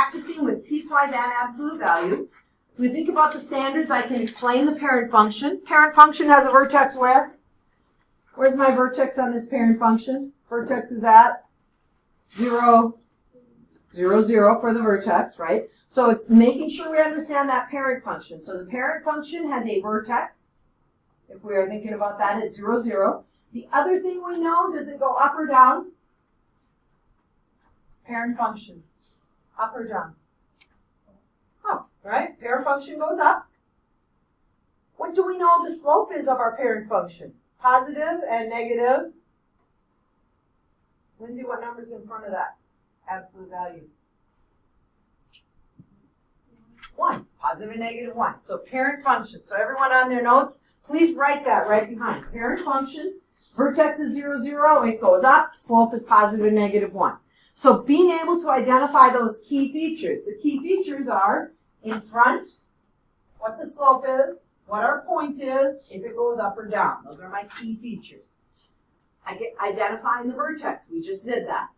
practicing with piecewise and absolute value. If we think about the standards, I can explain the parent function. Parent function has a vertex where? Where's my vertex on this parent function? Vertex is at 0, 0, 0 for the vertex, right? So it's making sure we understand that parent function. So the parent function has a vertex. If we are thinking about that, it's 0, 0. The other thing we know, does it go up or down? Parent function. Up or down? Up, right? Parent function goes up. What do we know the slope is of our parent function? Positive and negative. Lindsay, what number's in front of that? Absolute value. 1. Positive and negative 1. So parent function. So everyone on their notes, please write that right behind. Parent function. Vertex is 0, 0. It goes up. Slope is positive and negative 1. So being able to identify those key features. The key features are in front, what the slope is, what our point is, if it goes up or down. Those are my key features. I get identifying the vertex. We just did that.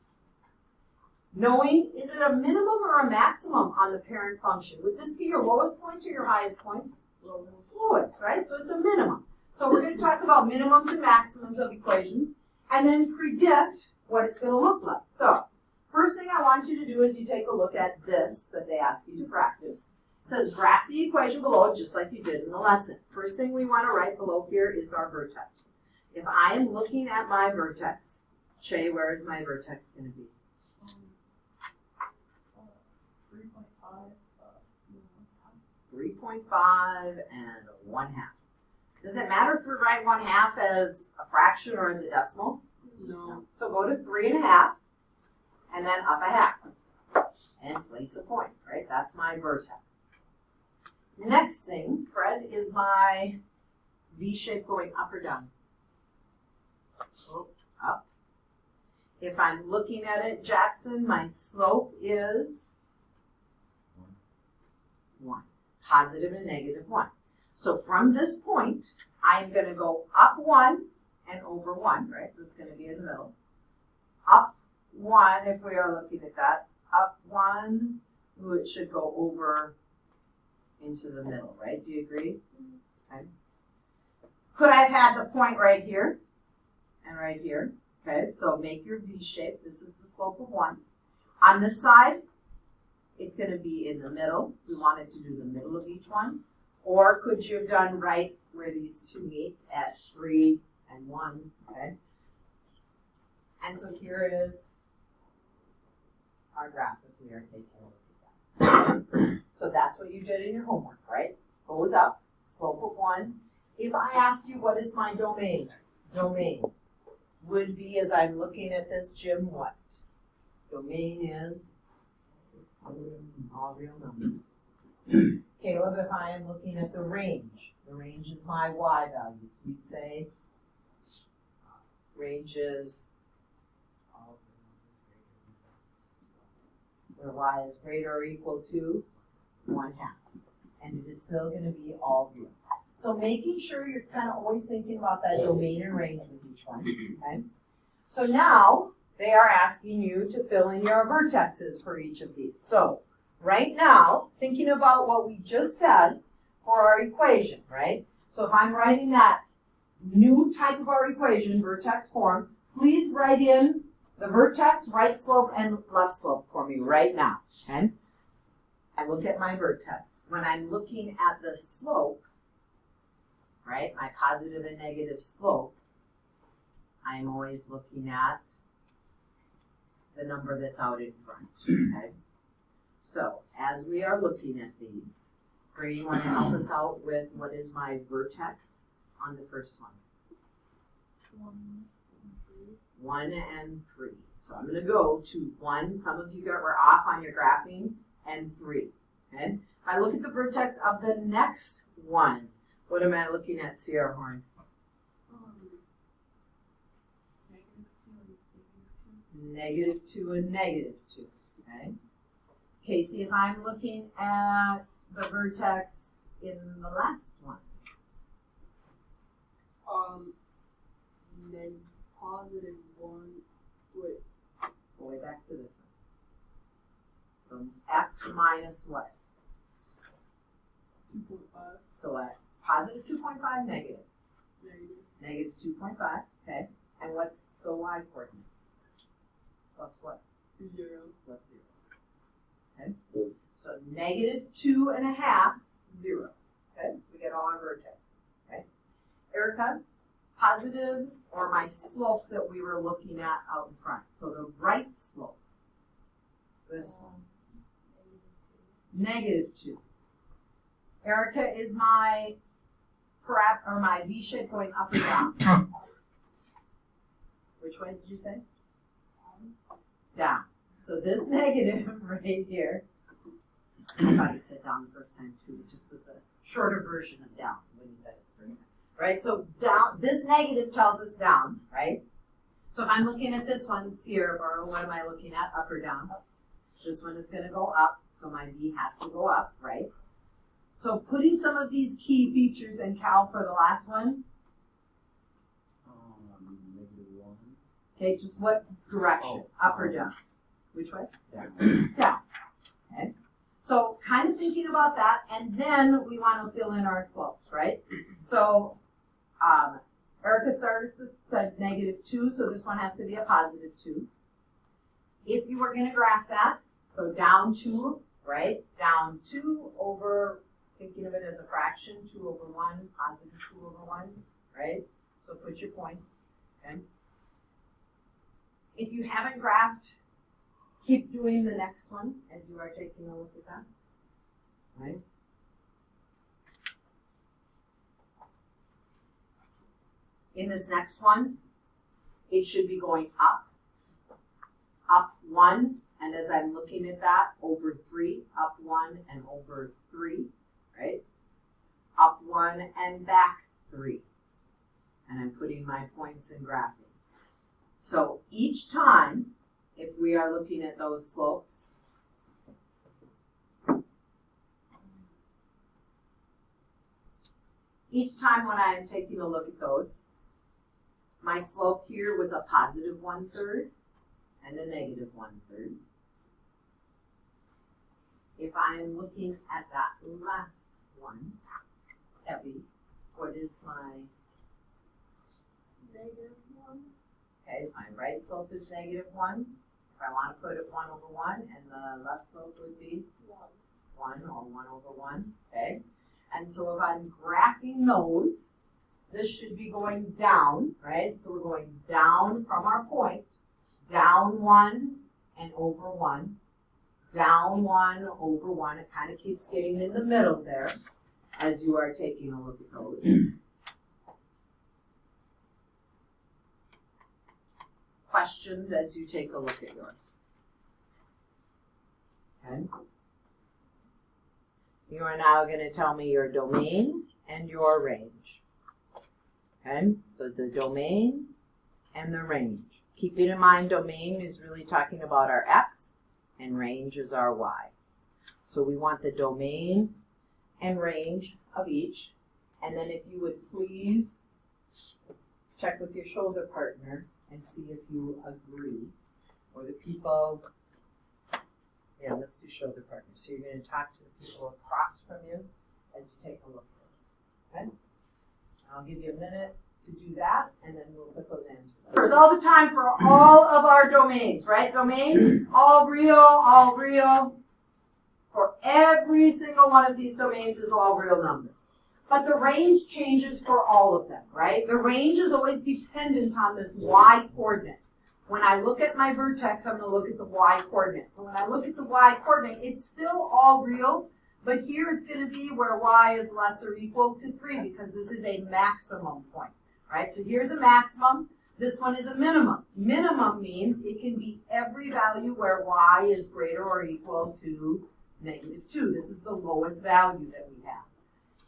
Knowing, is it a minimum or a maximum on the parent function? Would this be your lowest point or your highest point? Lowest, right? So it's a minimum. So we're going to talk about minimums and maximums of equations and then predict what it's going to look like. So first thing I want you to do is you take a look at this that they ask you to practice. It says graph the equation below just like you did in the lesson. First thing we want to write below here is our vertex. If I am looking at my vertex, Shay, where is my vertex going to be? 3.5 and 1/2. Does it matter if we write 1/2 as a fraction or as a decimal? No. So go to 3.5 and then up 1/2 and place a point, right? That's my vertex. Next thing, Fred, is my V shape going up or down? Up. If I'm looking at it, Jackson, my slope is 1. Positive and negative 1. So from this point, I'm going to go up 1 and over 1, right? So it's going to be in the middle. Up 1, if we are looking at that. Up 1, ooh, it should go over into the middle, right? Do you agree? Okay. Could I have had the point right here and right here? Okay, so make your V shape. This is the slope of 1. On this side, it's going to be in the middle. We wanted to do the middle of each one. Or could you have done right where these two meet at 3 and 1, okay? And so here is our graph if we are taking a look at that. So that's what you did in your homework, right? Goes up, slope of 1. If I asked you what is my domain? Domain would be, as I'm looking at this, Jim, what? Domain is all real numbers. Caleb, if I am looking at the range is my y values. We'd say range is where y is greater or equal to 1/2. And it is still going to be all real. So making sure you're kind of always thinking about that domain and range with each one. Okay? So now they are asking you to fill in your vertexes for each of these. So right now, thinking about what we just said for our equation, right? So if I'm writing that new type of our equation, vertex form, please write in the vertex, right slope, and left slope for me right now, okay? I look at my vertex. When I'm looking at the slope, right, my positive and negative slope, I'm always looking at the number that's out in front, okay? So, as we are looking at these, Brady, you want to help us out with what is my vertex on the first one? 1 and 3. So I'm going to go to 1. Some of you were off on your graphing, and 3. Okay? If I look at the vertex of the next one, what am I looking at, Sierra Horn? -2 and -2. Okay? Casey, if I'm looking at the vertex in the last one. Then +1, wait. Go way back to this one. So x minus what? 2.5. So at positive 2.5, negative. Negative. Negative 2.5, okay. And what's the y coordinate? Plus what? 0. Plus 0. Okay. So negative 2.5, 0. Okay. So we get all our vertexes. Okay. Erica, positive or my slope that we were looking at out in front. So the right slope. This one. Negative 2. Erica, is my my V shape going up or down? Which way did you say? Down. So this negative right here, I thought you said down the first time too. It just was a shorter version of down when you said it the first time. Right? So down, this negative tells us down, right? So if I'm looking at this one, Sierra Burrow, what am I looking at? Up or down? This one is going to go up, so my V has to go up, right? So putting some of these key features in Cal for the last one. -1. Okay, just what direction? Up or down? Which way? Down. Down. Okay. So kind of thinking about that, and then we want to fill in our slopes, right? So Erica said -2, so this one has to be a +2. If you were going to graph that, so down 2, right? Down 2 over, thinking of it as a fraction, 2 over 1, +2 over 1, right? So put your points, okay? If you haven't graphed, keep doing the next one as you are taking a look at that, right? In this next one, it should be going up 1, and as I'm looking at that, over 3, up 1 and over 3, right? Up 1 and back 3. And I'm putting my points in graphing. So each time, if we are looking at those slopes, each time when I am taking a look at those, my slope here was a +1/3 and a -1/3. If I am looking at that last one, heavy, what is my -1. Okay, my right slope is -1. If I want to put it 1 over 1, and the left slope would be 1 or 1 over 1, okay? And so if I'm graphing those, this should be going down, right? So we're going down from our point, down 1 and over 1, down 1 over 1. It kind of keeps getting in the middle there as you are taking a look at those. Questions as you take a look at yours. Okay. You are now going to tell me your domain and your range. Okay, so the domain and the range. Keeping in mind domain is really talking about our x and range is our y. So we want the domain and range of each. And then if you would please check with your shoulder partner and see if you agree, or the people, yeah, let's do shoulder partners. So you're going to talk to the people across from you as you take a look at this, okay? I'll give you a minute to do that, and then we'll put those answers. There's all the time for all of our domains, right? Domain, all real. For every single one of these domains is all real numbers. But the range changes for all of them, right? The range is always dependent on this y coordinate. When I look at my vertex, I'm going to look at the y coordinate. So when I look at the y coordinate, it's still all reals, but here it's going to be where y is less or equal to 3 because this is a maximum point, right? So here's a maximum. This one is a minimum. Minimum means it can be every value where y is greater or equal to -2. This is the lowest value that we have.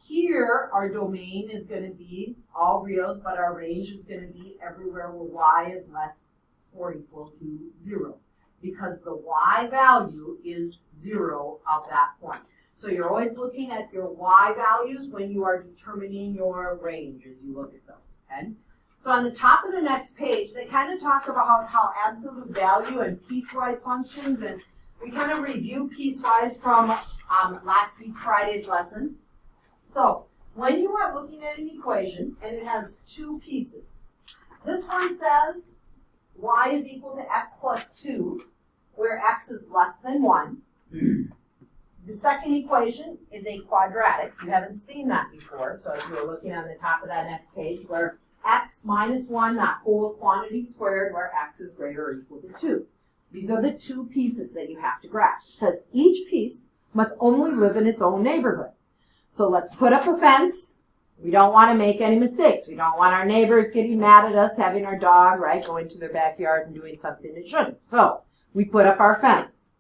Here, our domain is going to be all reals, but our range is going to be everywhere where y is less or equal to 0, because the y value is 0 of that point. So you're always looking at your y values when you are determining your range as you look at those, okay? So on the top of the next page, they kind of talk about how absolute value and piecewise functions and we kind of review piecewise from last week, Friday's lesson. So, when you are looking at an equation and it has two pieces, this one says y is equal to x plus 2, where x is less than 1. The second equation is a quadratic. You haven't seen that before, so if you're looking on the top of that next page, where x minus 1, that whole quantity squared, where x is greater or equal to 2. These are the two pieces that you have to graph. It says each piece must only live in its own neighborhood. So let's put up a fence. We don't want to make any mistakes. We don't want our neighbors getting mad at us having our dog, right, go into their backyard and doing something it shouldn't. So we put up our fence.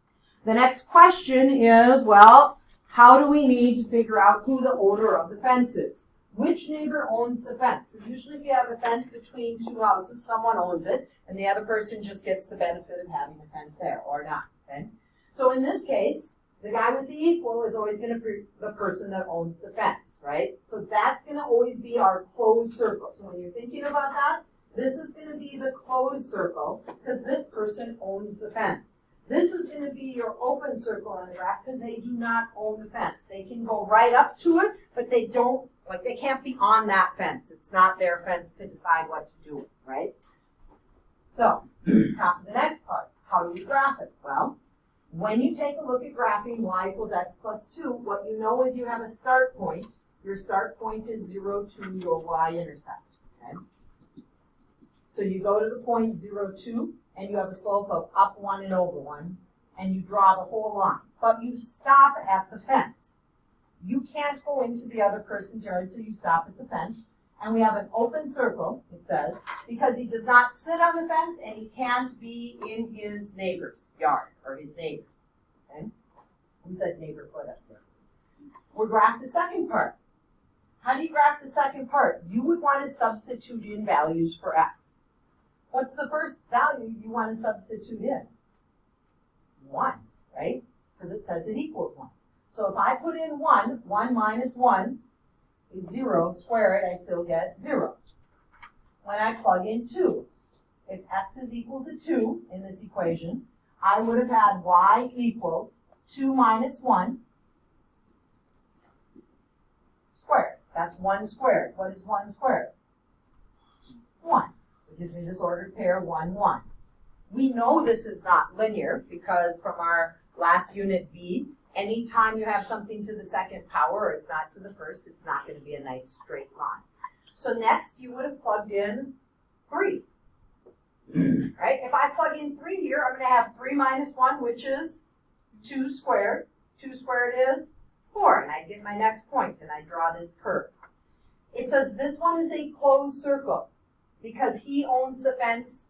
The next question is, well, how do we need to figure out who the owner of the fence is? Which neighbor owns the fence? So usually if you have a fence between two houses, someone owns it, and the other person just gets the benefit of having a fence there, or not, okay? So in this case, the guy with the equal is always going to be the person that owns the fence, right? So that's going to always be our closed circle. So when you're thinking about that, this is going to be the closed circle, because this person owns the fence. This is going to be your open circle on the graph because they do not own the fence. They can go right up to it, but they don't, like they can't be on that fence. It's not their fence to decide what to do with, right? So, top of the next part, how do we graph it? Well, when you take a look at graphing y equals x plus 2, what you know is you have a start point. Your start point is 0 to your y-intercept, okay? So you go to the point 0, 2, and you have a slope of up 1 and over 1, and you draw the whole line. But you stop at the fence. You can't go into the other person's yard, so you stop at the fence. And we have an open circle, it says, because he does not sit on the fence, and he can't be in his neighbor's yard, or his neighbor's. Okay? We said neighborhood up there. We'll graph the second part. How do you graph the second part? You would want to substitute in values for x. What's the first value you want to substitute in? 1, right? Because it says it equals 1. So if I put in 1, 1 minus 1 is 0, square it, I still get 0. When I plug in 2, if x is equal to 2 in this equation, I would have had y equals 2 minus 1 squared. That's 1 squared. What is 1 squared? 1. It gives me this ordered pair, 1, 1. We know this is not linear because from our last unit B, anytime you have something to the second power or it's not to the first, it's not going to be a nice straight line. So next you would have plugged in 3. Right? If I plug in 3 here, I'm going to have 3 minus 1, which is 2 squared. 2 squared is 4. And I get my next point and I draw this curve. It says this one is a closed circle. Because he owns the fence,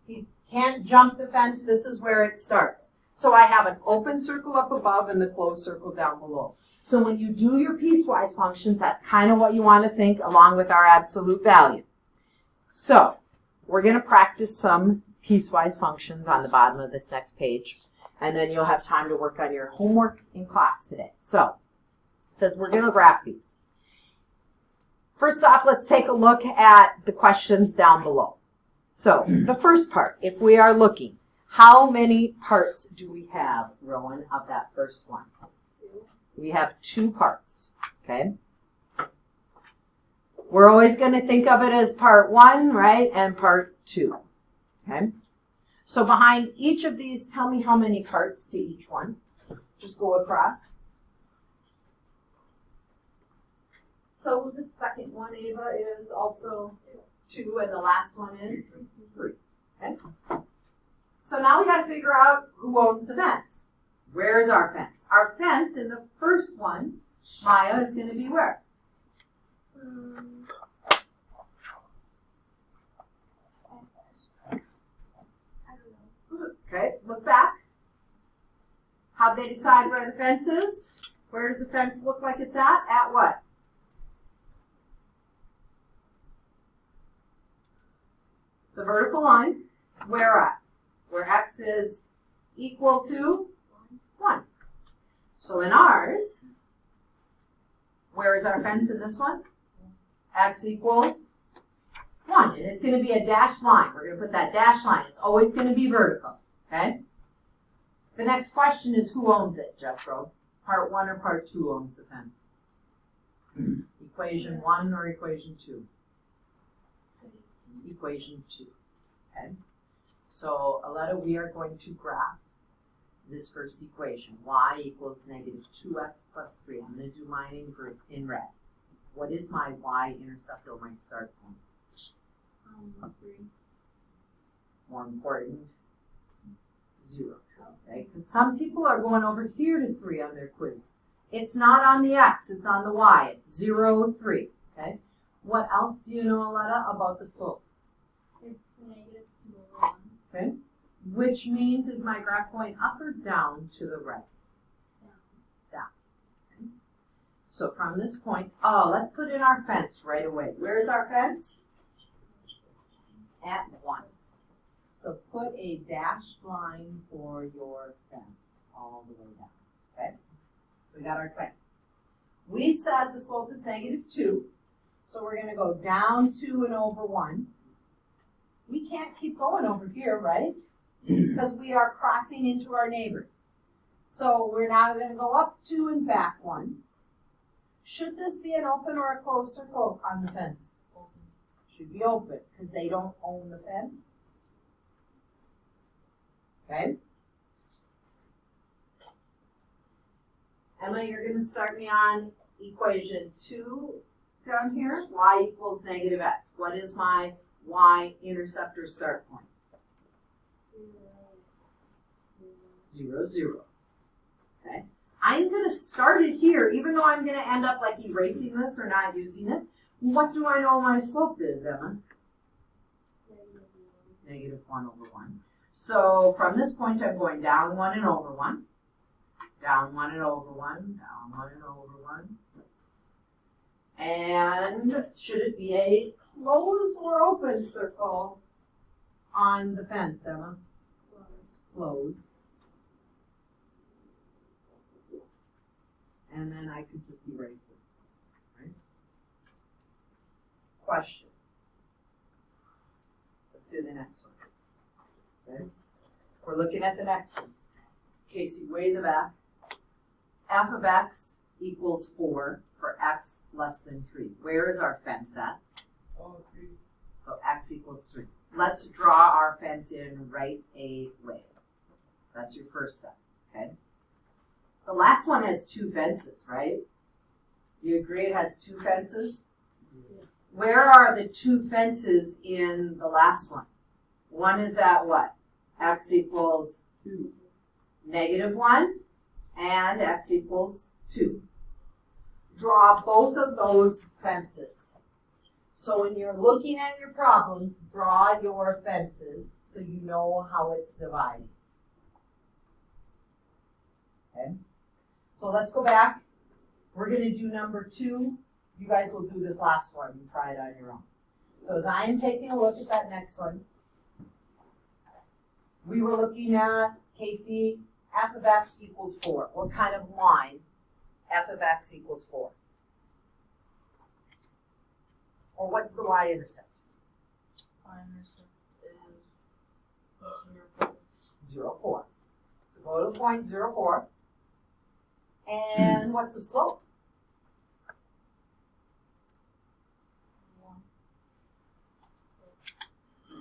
he can't jump the fence, this is where it starts. So I have an open circle up above and the closed circle down below. So when you do your piecewise functions, that's kind of what you want to think along with our absolute value. So we're going to practice some piecewise functions on the bottom of this next page, and then you'll have time to work on your homework in class today. So it says we're going to graph these. First off, let's take a look at the questions down below. So, the first part, if we are looking, how many parts do we have, Rowan, of that first one? 2. We have 2 parts, okay? We're always going to think of it as part 1, right, and part 2, okay? So, behind each of these, tell me how many parts to each one. Just go across. So the second one, Ava, is also 2, and the last one is 3. Okay? So now we got to figure out who owns the fence. Where is our fence? Our fence in the first one, Maya, is going to be where? I don't know. Okay, look back. How'd they decide where the fence is? Where does the fence look like it's at? At what? The vertical line, where at? Where x is equal to 1. So in ours, where is our fence in this one? X equals 1. And it's going to be a dashed line. We're going to put that dashed line. It's always going to be vertical. Okay? The next question is who owns it, Jethro? Part 1 or part 2 owns the fence? Equation 1 or equation 2? Equation 2, okay? So, Aletta, we are going to graph this first equation. Y equals negative 2x plus 3. I'm going to do mine in red. What is my y-intercept or my start point? 3. More important, 0, okay? Because some people are going over here to 3 on their quiz. It's not on the x, it's on the y. It's 0, 3, okay? What else do you know, Aletta, about the slope? It's negative 2 over 1. Okay? Which means, is my graph going up or down to the right? Down. Okay? So from this point, let's put in our fence right away. Where is our fence? At 1. So put a dashed line for your fence all the way down, okay? So we got our fence. We said the slope is negative 2, so we're going to go down 2 and over 1. We can't keep going over here, right? Because we are crossing into our neighbors. So we're now going to go up 2 and back 1. Should this be an open or a closed circle on the fence? Open. Should be open, because they don't own the fence. Okay? Emma, you're going to start me on equation 2 down here. Y equals negative x. What is my y-intercept or start point? 0, 0. Okay? I'm going to start it here, even though I'm going to end up like erasing this or not using it. What do I know my slope is, Emma? Negative 1 over 1. So from this point, I'm going down 1 and over 1. Down 1 and over 1. Down 1 and over 1. And should it be a closed or open circle on the fence, Emma? Closed. And then I could just erase this, right? Questions? Let's do the next one. Okay? We're looking at the next one. Casey, way the back. F of x equals 4 for x less than 3. Where is our fence at? 3. So x equals 3. Let's draw our fence in right away. That's your first step, okay? The last one has 2 fences, right? You agree it has 2 fences? Yeah. Where are the 2 fences in the last one? One is at what? X equals 2. negative 1 and x equals 2. Draw both of those fences. So when you're looking at your problems, draw your fences so you know how it's divided. Okay? So let's go back. We're going to do number 2. You guys will do this last one and try it on your own. So as I am taking a look at that next one, we were looking at, Casey, f of x equals 4. What kind of line f of x equals 4? Or what's the y-intercept? Y-intercept is 0, 4. So go to the point 0, 4. And what's the slope?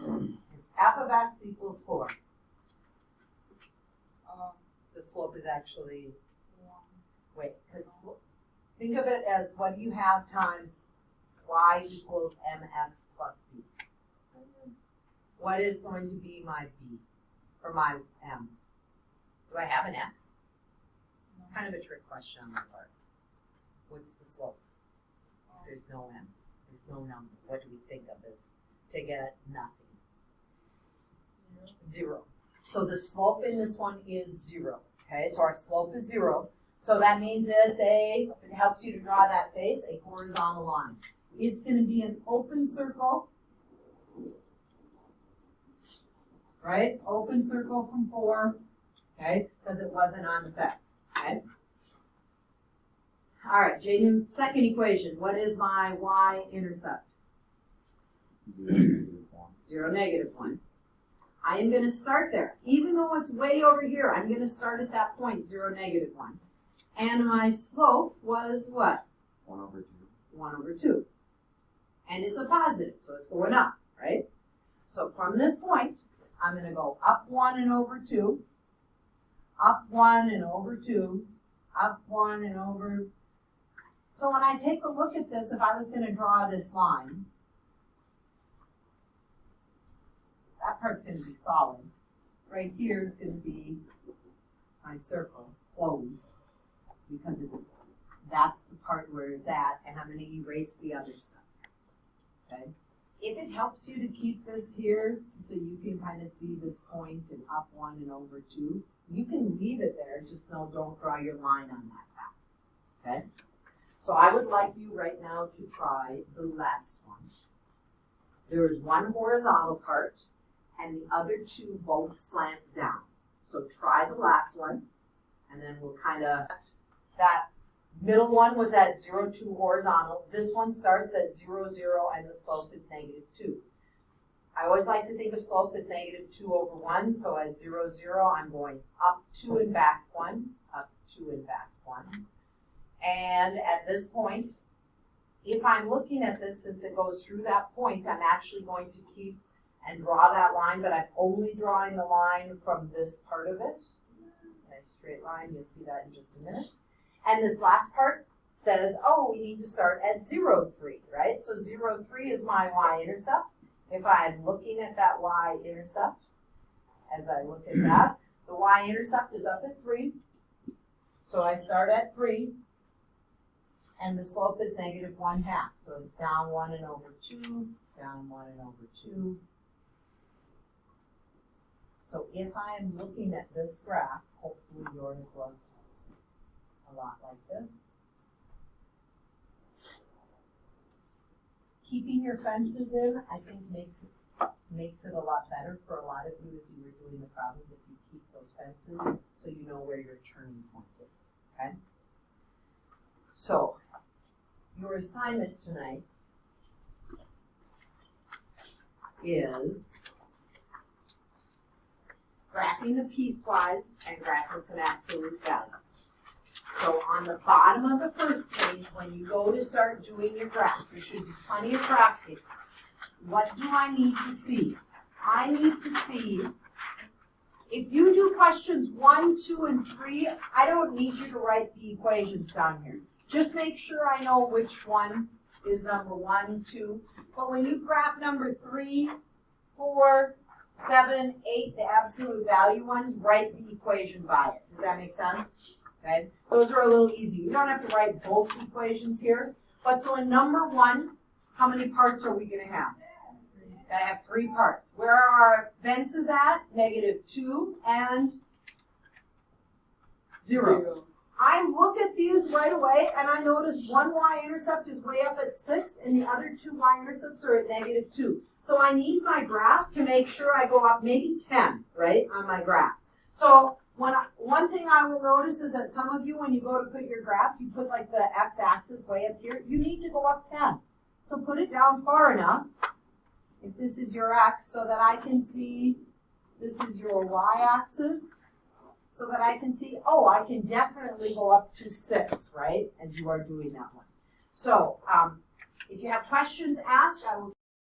1. F of x equals 4. The slope is actually, 1. because think of it as what do you have times y equals mx plus b. What is going to be my b, or my m? Do I have an x? Kind of a trick question on my part. What's the slope? If there's no m, there's no number. What do we think of as to get nothing? 0. So the slope in this one is 0. Okay, so our slope is 0. So that means it helps you to draw that face, a horizontal line. It's going to be an open circle, right? Open circle from 4, okay, because it wasn't on the fence, okay? All right, Jaden, second equation. What is my y-intercept? 0, negative 1. 0, negative 1. I am gonna start there. Even though it's way over here, I'm gonna start at that point, 0, -1. And my slope was what? 1/2. 1/2. And it's a positive, so it's going up, right? So from this point, I'm gonna go up 1 and over 2, up 1 and over 2, up 1 and over. So when I take a look at this, if I was gonna draw this line, that part's gonna be solid. Right here is gonna be my circle closed because that's the part where it's at, and I'm gonna erase the other stuff. Okay? If it helps you to keep this here so you can kind of see this point and up 1 and over 2, you can leave it there, just know don't draw your line on that back. Okay? So I would like you right now to try the last one. There is one horizontal part and the other two both slant down. So try the last one, and then we'll kind of, that middle one was at 0, 2 horizontal. This one starts at 0, 0, and the slope is -2. I always like to think of slope as -2/1, so at 0, 0, I'm going up 2 and back 1, up 2 and back 1. And at this point, if I'm looking at this, since it goes through that point, I'm actually going to keep and draw that line, but I'm only drawing the line from this part of it. Nice straight line, you'll see that in just a minute. And this last part says, oh, we need to start at 0, 3, right? So 0, 3 is my y-intercept. If I'm looking at that y-intercept, as I look at that, the y-intercept is up at 3. So I start at 3, and the slope is -1/2. So it's down 1 and over 2, down 1 and over 2. So if I'm looking at this graph, hopefully yours looks a lot like this. Keeping your fences in, I think makes it a lot better for a lot of you as you were doing the problems if you keep those fences so you know where your turning point is, okay? So, your assignment tonight is graphing the piecewise and graphing some absolute values. So on the bottom of the first page, when you go to start doing your graphs, there should be plenty of graph paper. What do I need to see? I need to see, if you do questions 1, 2, and 3, I don't need you to write the equations down here. Just make sure I know which one is number 1, 2. But when you graph number 3, 4, 7, 8, the absolute value ones, write the equation by it. Does that make sense? Okay, those are a little easy. You don't have to write both equations here. But so in number 1, how many parts are we going to have? Gotta have 3 parts. Where are our fences at? -2 and 0. I look at these right away and I notice one y-intercept is way up at 6 and the other 2 y-intercepts are at -2. So I need my graph to make sure I go up maybe 10, right, on my graph. So one thing I will notice is that some of you, when you go to put your graphs, you put like the x-axis way up here. You need to go up 10. So put it down far enough, if this is your x, so that I can see this is your y-axis, so that I can see, oh, I can definitely go up to 6, right, as you are doing that one. So if you have questions, ask. I will